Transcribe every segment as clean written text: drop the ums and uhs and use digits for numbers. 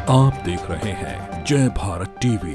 आप देख रहे हैं जय भारत टीवी।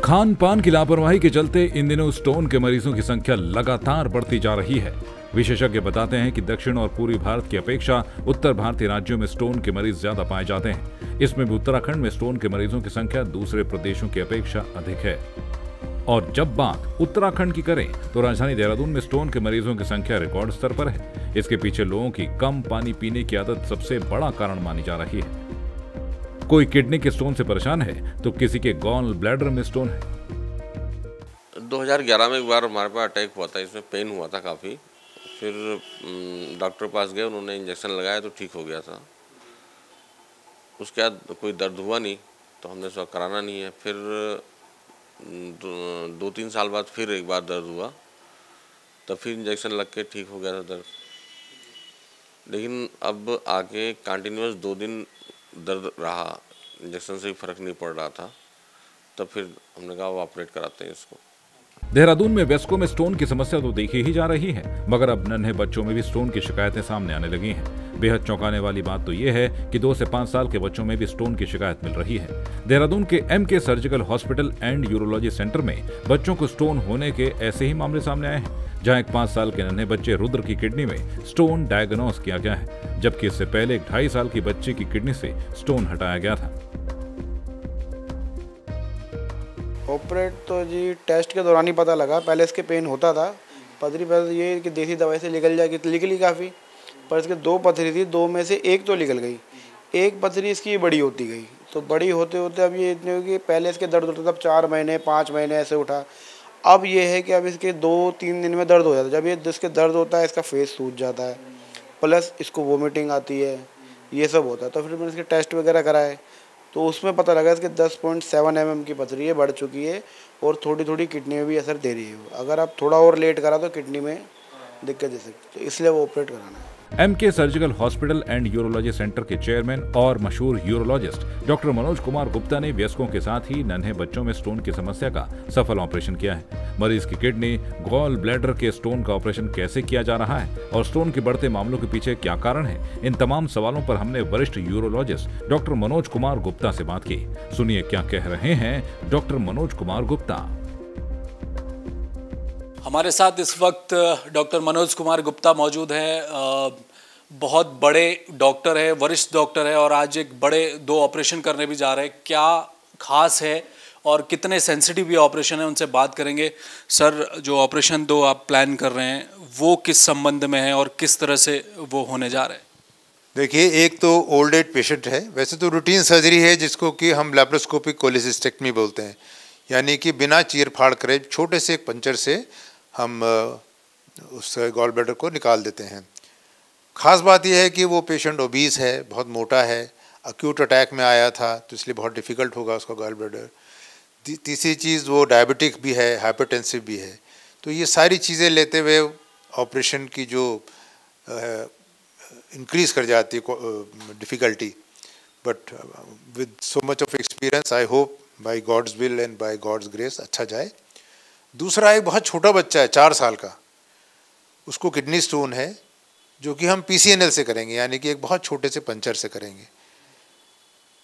खान पान की लापरवाही के चलते इन दिनों स्टोन के मरीजों की संख्या लगातार बढ़ती जा रही है। विशेषज्ञ बताते हैं कि दक्षिण और पूर्वी भारत की अपेक्षा उत्तर भारतीय राज्यों में स्टोन के मरीज ज्यादा पाए जाते हैं। इसमें भी उत्तराखंड में स्टोन के मरीजों की संख्या दूसरे प्रदेशों की अपेक्षा अधिक है। और जब बात उत्तराखंड की करें तो राजधानी देहरादून में स्टोन के मरीजों की संख्या रिकॉर्ड स्तर पर है। इसके पीछे लोगों की कम पानी पीने की आदत सबसे बड़ा कारण मानी जा रही है। कोई किडनी के स्टोन से परेशान है तो किसी के गॉल ब्लैडर में स्टोन है। 2011 में एक बार हमारे पास अटैक हुआ था, इसमें पेन हुआ था काफ़ी। फिर डॉक्टर पास गए, उन्होंने इंजेक्शन लगाया तो ठीक हो गया था। उसके बाद कोई दर्द हुआ नहीं तो हमने सोचा कराना नहीं है। फिर 2-3 साल बाद फिर एक बार दर्द हुआ, तब फिर इंजेक्शन लग के ठीक हो गया था दर्द। लेकिन अब आके कंटिन्यूअस 2 दिन दर्द रहा, इंजेक्शन से भी फर्क नहीं पड़ रहा था। तब फिर हमने कहा वो ऑपरेट कराते हैं इसको। देहरादून में वयस्कों में स्टोन की समस्या तो देखी ही जा रही है, मगर अब नन्हे बच्चों में भी स्टोन की शिकायतें सामने आने लगी हैं। बेहद चौंकाने वाली बात तो यह है कि 2 से 5 साल के बच्चों में भी स्टोन की शिकायत मिल रही है। देहरादून के MK surgical hospital and urology centre में बच्चों को स्टोन होने के ऐसे ही मामले सामने आए हैं, जहां एक 5 साल के नन्हे बच्चे रुद्र की किडनी में स्टोन डायग्नोस किया गया है, जबकि इससे पहले एक 2.5 साल की बच्ची की किडनी से स्टोन हटाया गया था। ऑपरेट तो जी टेस्ट के दौरान ही पता लगा। पहले इसके पेन होता था, पथरी पहले ये कि देसी दवाई से निकल जाएगी तो निकली काफ़ी, पर इसके 2 पथरी थी, 2 में से एक तो निकल गई। एक पथरी इसकी बड़ी होती गई, तो बड़ी होते होते अब ये इतने हो कि पहले इसके दर्द होता था, तब 4 महीने 5 महीने ऐसे उठा। अब ये है कि अब इसके 2-3 दिन में दर्द हो जाता है। जब ये जिसके दर्द होता है इसका फेस सूज जाता है, प्लस इसको वोमिटिंग आती है, ये सब होता है। तो फिर मैंने इसके टेस्ट वगैरह कराए तो उसमें पता लगा इसके 10.7 mm की पथरी है, बढ़ चुकी है और थोड़ी थोड़ी किडनी में भी असर दे रही है। अगर आप थोड़ा और लेट करा तो किडनी में दिक्कत दे सकती है, इसलिए वो ऑपरेट कराना है। MK surgical hospital and urology centre के चेयरमैन और मशहूर यूरोलॉजिस्ट डॉक्टर मनोज कुमार गुप्ता ने वयस्कों के साथ ही नन्हे बच्चों में स्टोन की समस्या का सफल ऑपरेशन किया है। मरीज की किडनी, गॉल ब्लैडर के स्टोन का ऑपरेशन कैसे किया जा रहा है और स्टोन के बढ़ते मामलों के पीछे क्या कारण है, इन तमाम सवालों पर हमने वरिष्ठ यूरोलॉजिस्ट डॉक्टर मनोज कुमार गुप्ता से बात की। सुनिए क्या कह रहे हैं डॉक्टर मनोज कुमार गुप्ता। हमारे साथ इस वक्त डॉक्टर मनोज कुमार गुप्ता मौजूद हैं। बहुत बड़े डॉक्टर है, वरिष्ठ डॉक्टर है और आज एक बड़े 2 ऑपरेशन करने भी जा रहे हैं। क्या खास है और कितने सेंसिटिव ये ऑपरेशन है, उनसे बात करेंगे। सर, जो ऑपरेशन 2 आप प्लान कर रहे हैं वो किस संबंध में है और किस तरह से वो होने जा रहे हैं? देखिए, एक तो ओल्ड एज पेशेंट है। वैसे तो रूटीन सर्जरी है जिसको कि हम लैप्रोस्कोपिक कोलेसिस्टेक्टमी बोलते हैं, यानी कि बिना चीर फाड़ करे छोटे से एक पंचर से हम उस गॉल ब्लैडर को निकाल देते हैं। ख़ास बात यह है कि वो पेशेंट ओबीस है, बहुत मोटा है, अक्यूट अटैक में आया था तो इसलिए बहुत डिफ़िकल्ट होगा उसका गॉल ब्लैडर। तीसरी चीज़, वो डायबिटिक भी है, हाइपरटेंसिव भी है। तो ये सारी चीज़ें लेते हुए ऑपरेशन की जो इंक्रीज़ कर जाती है difficulty, but with so much of experience I hope by God's will and by God's grace अच्छा जाए। दूसरा, एक बहुत छोटा बच्चा है 4 साल का, उसको किडनी स्टोन है जो कि हम PCNL से करेंगे, यानी कि एक बहुत छोटे से पंचर से करेंगे।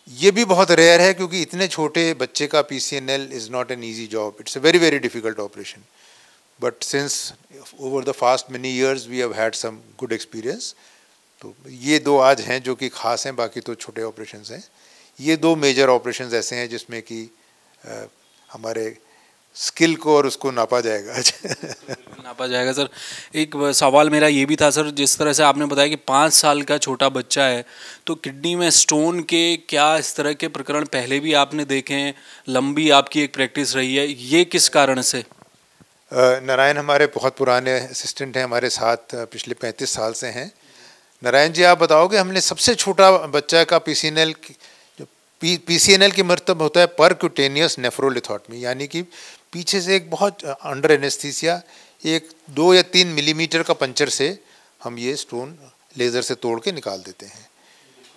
ये भी बहुत रेयर है क्योंकि इतने छोटे बच्चे का PCNL is not an easy job, it's a very very difficult operation. But since over the past many years we have had some good experience. तो ये 2 आज हैं जो कि ख़ास हैं, बाकी तो छोटे ऑपरेशंस हैं। ये 2 मेजर ऑपरेशंस ऐसे हैं जिसमें कि हमारे स्किल को और उसको नापा जाएगा। नापा जाएगा। सर, एक सवाल मेरा ये भी था सर, जिस तरह से आपने बताया कि 5 साल का छोटा बच्चा है, तो किडनी में स्टोन के क्या इस तरह के प्रकरण पहले भी आपने देखे हैं? लंबी आपकी एक प्रैक्टिस रही है, ये किस कारण से? नारायण हमारे बहुत पुराने असिस्टेंट हैं, हमारे साथ पिछले 35 साल से हैं। नारायण जी, आप बताओगे, हमने सबसे छोटा बच्चा का PCNL की मतलब होता है परक्यूटेनियस नेफ्रोलिथोटमी, यानी कि पीछे से एक बहुत अंडर एनेस्थीसिया एक 2 या 3 मिलीमीटर का पंचर से हम ये स्टोन लेज़र से तोड़ के निकाल देते हैं।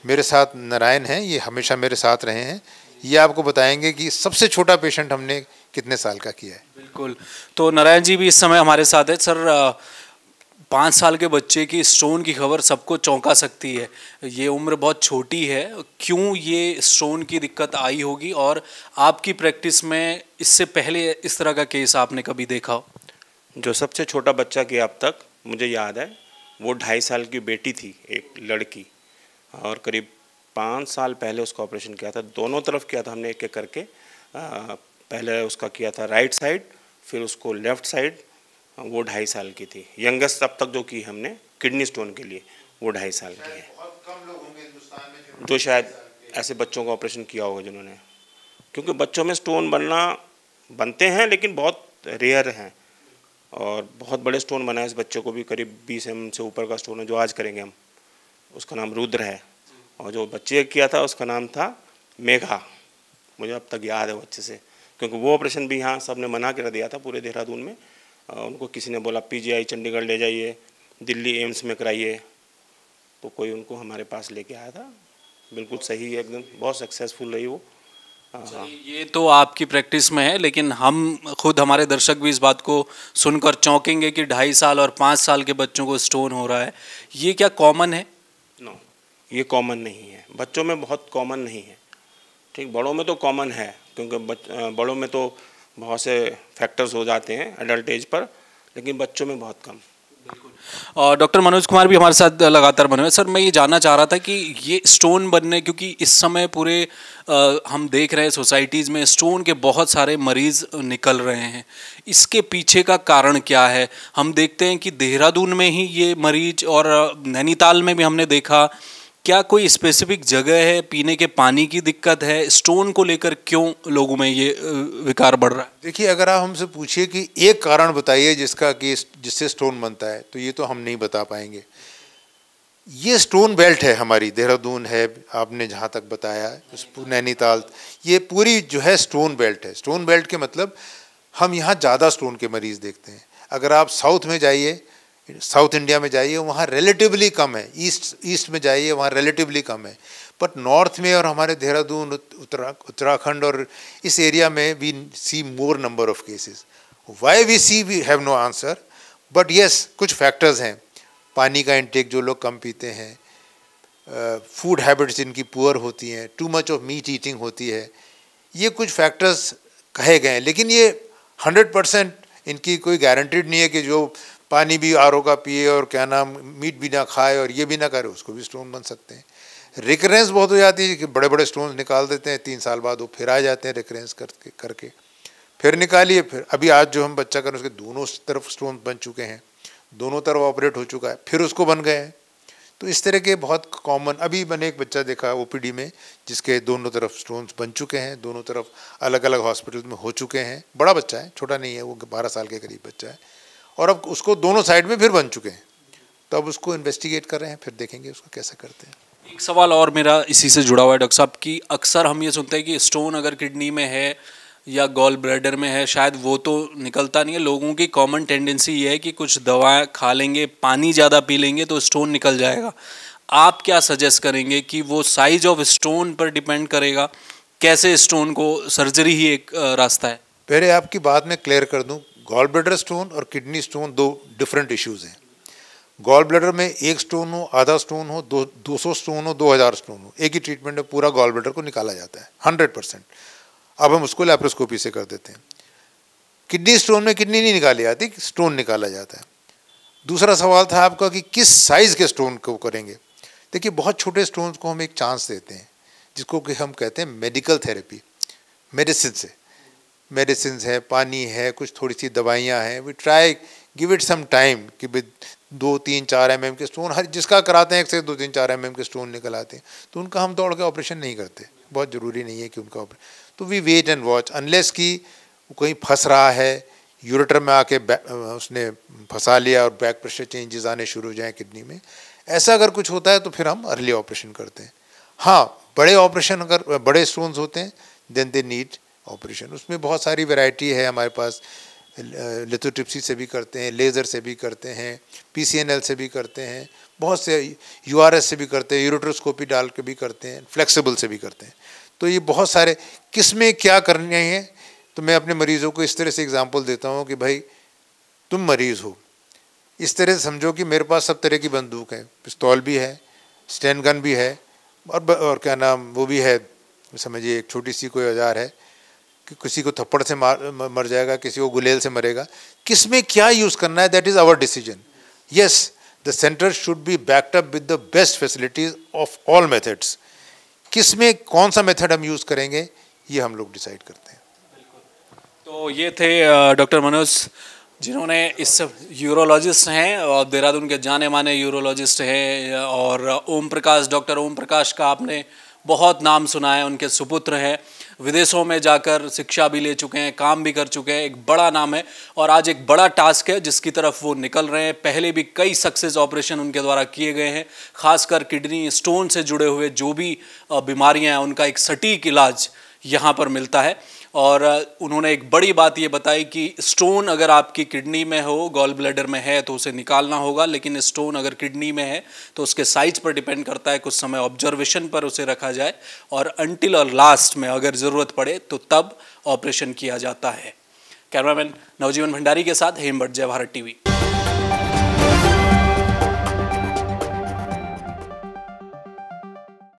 मेरे साथ नारायण हैं, ये हमेशा मेरे साथ रहे हैं, ये आपको बताएंगे कि सबसे छोटा पेशेंट हमने कितने साल का किया है। बिल्कुल। तो नारायण जी भी इस समय हमारे साथ है। सर, 5 साल के बच्चे की स्टोन की खबर सबको चौंका सकती है। ये उम्र बहुत छोटी है, क्यों ये स्टोन की दिक्कत आई होगी, और आपकी प्रैक्टिस में इससे पहले इस तरह का केस आपने कभी देखा हो? जो सबसे छोटा बच्चा कि अब तक मुझे याद है, वो 2.5 साल की बेटी थी, एक लड़की, और करीब 5 साल पहले उसका ऑपरेशन किया था। दोनों तरफ किया था हमने, एक एक करके। पहले उसका किया था राइट साइड, फिर उसको लेफ़्ट साइड। वो 2.5 साल की थी। यंगेस्ट अब तक जो की हमने किडनी स्टोन के लिए, वो 2.5 साल की है। जो शायद ऐसे बच्चों का ऑपरेशन किया होगा जिन्होंने, क्योंकि बच्चों में स्टोन बनते हैं लेकिन बहुत रेयर हैं। और बहुत बड़े स्टोन बना है इस बच्चे को भी, करीब 20 mm से ऊपर का स्टोन है जो आज करेंगे हम। उसका नाम रुद्र है, और जो बच्चे किया था उसका नाम था मेघा। मुझे अब तक याद है वो अच्छे से, क्योंकि वो ऑपरेशन भी यहाँ सब ने मना कर दिया था पूरे देहरादून में। उनको किसी ने बोला PGI चंडीगढ़ ले जाइए, दिल्ली एम्स में कराइए, तो कोई उनको हमारे पास लेके आया था। बिल्कुल सही, एकदम बहुत सक्सेसफुल रही वो। ये तो आपकी प्रैक्टिस में है, लेकिन हम खुद, हमारे दर्शक भी इस बात को सुनकर चौंकेंगे कि 2.5 साल और 5 साल के बच्चों को स्टोन हो रहा है। ये क्या कॉमन है? नो, ये कॉमन नहीं है। बच्चों में बहुत कॉमन नहीं है, ठीक। बड़ों में तो कॉमन है, क्योंकि बड़ों में तो बहुत से फैक्टर्स हो जाते हैं एडल्ट एज पर, लेकिन बच्चों में बहुत कम। और डॉक्टर मनोज कुमार भी हमारे साथ लगातार बने हुए। सर, मैं ये जानना चाह रहा था कि ये स्टोन बनने, क्योंकि इस समय पूरे हम देख रहे हैं सोसाइटीज़ में स्टोन के बहुत सारे मरीज़ निकल रहे हैं, इसके पीछे का कारण क्या है? हम देखते हैं कि देहरादून में ही ये मरीज, और नैनीताल में भी हमने देखा। क्या कोई स्पेसिफिक जगह है, पीने के पानी की दिक्कत है? स्टोन को लेकर क्यों लोगों में ये विकार बढ़ रहा है? देखिए, अगर आप हमसे पूछिए कि एक कारण बताइए जिससे स्टोन बनता है, तो ये तो हम नहीं बता पाएंगे। ये स्टोन बेल्ट है हमारी, देहरादून है, आपने जहाँ तक बताया, नैनीताल, ये पूरी जो है स्टोन बेल्ट है। स्टोन बेल्ट के मतलब हम यहाँ ज़्यादा स्टोन के मरीज़ देखते हैं। अगर आप साउथ में जाइए, साउथ इंडिया में जाइए, वहाँ रिलेटिवली कम है। ईस्ट में जाइए, वहाँ रिलेटिवली कम है। बट नॉर्थ में और हमारे देहरादून, उत्तराखंड और इस एरिया में we see more number of cases. Why we have no answer, but yes, कुछ फैक्टर्स हैं। पानी का इंटेक जो लोग कम पीते हैं, फूड हैबिट्स जिनकी पुअर होती हैं, too much of meat eating होती है, ये कुछ फैक्टर्स कहे गए हैं। लेकिन ये 100% इनकी कोई गारंटीड नहीं है कि जो पानी भी RO का पिए और क्या नाम मीट भी ना खाए और ये भी ना करे, उसको भी स्टोन बन सकते हैं। रिकरेंस बहुत हो जाती है कि बड़े बड़े स्टोन निकाल देते हैं, 3 साल बाद वो फिर आ जाते हैं रिकरेंस करके फिर निकालिए। फिर अभी आज जो हम बच्चा करें, उसके दोनों तरफ स्टोन बन चुके हैं, दोनों तरफ ऑपरेट हो चुका है, फिर उसको बन गए हैं। तो इस तरह के बहुत कॉमन, अभी मैंने एक बच्चा देखा OPD में जिसके दोनों तरफ स्टोन्स बन चुके हैं, दोनों तरफ अलग अलग हॉस्पिटल में हो चुके हैं। बड़ा बच्चा है, छोटा नहीं है, वो 12 साल के करीब बच्चा है, और अब उसको दोनों साइड में फिर बन चुके हैं। तो अब उसको इन्वेस्टिगेट कर रहे हैं, फिर देखेंगे उसको कैसे करते हैं। एक सवाल और मेरा इसी से जुड़ा हुआ है डॉक्टर साहब, कि अक्सर हम ये सुनते हैं कि स्टोन अगर किडनी में है या गॉल ब्लैडर में है, शायद वो तो निकलता नहीं है। लोगों की कॉमन टेंडेंसी ये है कि कुछ दवाएं खा लेंगे, पानी ज़्यादा पी लेंगे तो स्टोन निकल जाएगा। आप क्या सजेस्ट करेंगे कि वो साइज ऑफ स्टोन पर डिपेंड करेगा? कैसे स्टोन को, सर्जरी ही एक रास्ता है? पहले आपकी बात में क्लियर कर दूं, गॉल ब्लैडर स्टोन और किडनी स्टोन 2 डिफरेंट इश्यूज़ हैं। गॉल ब्लैडर में 1 स्टोन हो, आधा स्टोन हो, 200 स्टोन हो, 2000 स्टोन हो, एक ही ट्रीटमेंट में पूरा गॉल ब्लैडर को निकाला जाता है 100%। अब हम उसको लैप्रोस्कोपी से कर देते हैं। किडनी स्टोन में किडनी नहीं निकाली जाती, स्टोन निकाला जाता है। दूसरा सवाल था आपका कि किस साइज़ के स्टोन को करेंगे। देखिए, बहुत छोटे स्टोन्स को हम एक चांस देते हैं, जिसको कि हम कहते हैं मेडिकल थेरेपी। मेडिसिन से, मेडिसिन है, पानी है, कुछ थोड़ी सी दवाइयाँ हैं, we try give it some time कि 2-3-4 mm के स्टोन, हर जिसका कराते हैं 1 से 2-3-4 mm के स्टोन निकल आते हैं, तो उनका हम दौड़ के ऑपरेशन नहीं करते। बहुत ज़रूरी नहीं है कि उनका तो we wait and watch, unless कि कोई फंस रहा है, यूरेटर में आके उसने फंसा लिया और बैक प्रेशर चेंजेस आने शुरू हो जाएँ किडनी में, ऐसा अगर कुछ होता है तो फिर हम अर्ली ऑपरेशन करते हैं। हाँ, बड़े ऑपरेशन अगर बड़े स्टोन्स होते हैं देन दे नीड ऑपरेशन। उसमें बहुत सारी वैरायटी है हमारे पास, लिथोट्रिप्सी से भी करते हैं, लेज़र से भी करते हैं, PCNL से भी करते हैं, बहुत से URS से भी करते हैं, यूरोट्रोस्कोपी डाल के भी करते हैं, फ्लेक्सिबल से भी करते हैं। तो ये बहुत सारे, किस में क्या करने हैं तो मैं अपने मरीज़ों को इस तरह से एग्जांपल देता हूँ कि भाई तुम मरीज़ हो, इस तरह से समझो कि मेरे पास सब तरह की बंदूक है, पिस्तौल भी है, स्टैन गन भी है, और क्या नाम वो भी है, समझिए एक छोटी सी कोई औजार है कि किसी को थप्पड़ से मर जाएगा, किसी को गुलेल से मरेगा, किस में क्या यूज़ करना है that is our decision. Yes, the centre should be backed up with the best facilities of all methods. किस में कौन सा मेथड हम यूज़ करेंगे ये हम लोग डिसाइड करते हैं। तो ये थे डॉक्टर मनोज, जिन्होंने इस यूरोलॉजिस्ट हैं और देहरादून के जाने माने यूरोलॉजिस्ट हैं, और ओम प्रकाश, डॉक्टर ओम प्रकाश का आपने बहुत नाम सुना है, उनके सुपुत्र हैं, विदेशों में जाकर शिक्षा भी ले चुके हैं, काम भी कर चुके हैं, एक बड़ा नाम है और आज एक बड़ा टास्क है जिसकी तरफ वो निकल रहे हैं। पहले भी कई सक्सेस ऑपरेशन उनके द्वारा किए गए हैं, खासकर किडनी स्टोन से जुड़े हुए जो भी बीमारियां हैं उनका एक सटीक इलाज यहाँ पर मिलता है। और उन्होंने एक बड़ी बात ये बताई कि स्टोन अगर आपकी किडनी में हो, गॉल ब्लैडर में है तो उसे निकालना होगा, लेकिन स्टोन अगर किडनी में है तो उसके साइज पर डिपेंड करता है, कुछ समय ऑब्जर्वेशन पर उसे रखा जाए और अंटिल और लास्ट में अगर ज़रूरत पड़े तो तब ऑपरेशन किया जाता है। कैमरामैन नवजीवन भंडारी के साथ हेमभट्ट, जय भारत टीवी।